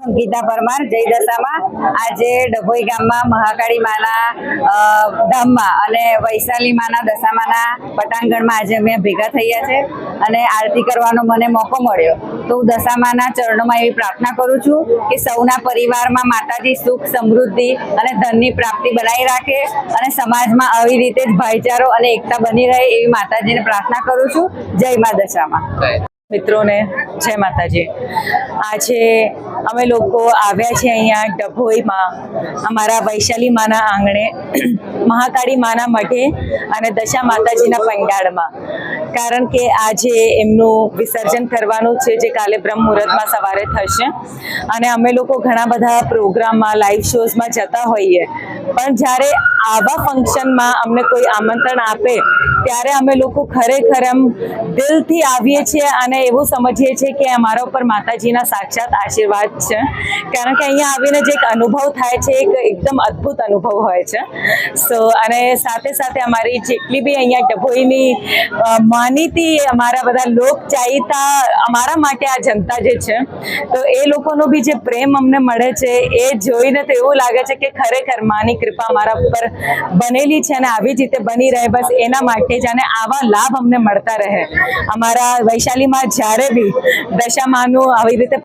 અંકિતા પરમાર જય દશામાં આજે ડભોઈ ગામમાં મહાકાળી માના ધામમાં અને વૈશાલી માના દશામાના પટાંગણમાં આજે અમે ભેગા થયા છે અને આરતી કરવાનો મને મોકો મળ્યો તો હું દશામાના ચરણોમાં એવી પ્રાર્થના કરું છું કે સૌના પરિવારમાં માતાજી સુખ સમૃદ્ધિ અને ધનની પ્રાપ્તિ બનાવી રાખે અને સમાજમાં આવી રીતે જ ભાઈચારો અને એકતા બની રહે એવી માતાજીને પ્રાર્થના કરું છું। જય મા દશામાં। મિત્રોને જય માતાજી। આજે અમે લોકો આવ્યા છે અહીંયા ડભોઈમાં અમારા વૈશાલી માના આંગણે મહાકાળી માના મઢે અને દશા માતાજીના પંડાળમાં, કારણ કે આજે એમનું વિસર્જન કરવાનું છે જે કાલે બ્રહ્મ મુહૂર્તમાં સવારે થશે અને અમે લોકો ઘણા બધા પ્રોગ્રામમાં લાઈવ શોઝમાં જતા હોઈએ, પણ જ્યારે આવા ફંક્શનમાં અમને કોઈ આમંત્રણ આપે ત્યારે અમે લોકો ખરેખર એમ દિલથી આવીએ છીએ અને એવું સમજીએ છીએ કે અમારા ઉપર માતાજીના સાક્ષાત આશીર્વાદ છે, કારણ કે અહીંયા આવીને જે એક અનુભવ થાય છે એક એકદમ અદ્ભુત અનુભવ હોય છે। સો અને સાથે સાથે અમારી જેટલી બી અહીંયા ડભોઈની માનીતી અમારા બધા લોક ચાહિતા અમારા માટે આ જનતા જે છે તો એ લોકોનો બી જે પ્રેમ અમને મળે છે એ જોઈને તો એવું લાગે છે કે ખરેખર માની કૃપા અમારા ઉપર બનેલી છે અને આવી જ રીતે બની રહે, બસ એના માટે જ અને આવા લાભ અમને મળતા રહે। અમારા વૈશાલીમાં જ્યારે બી દશામાનું આવી રીતે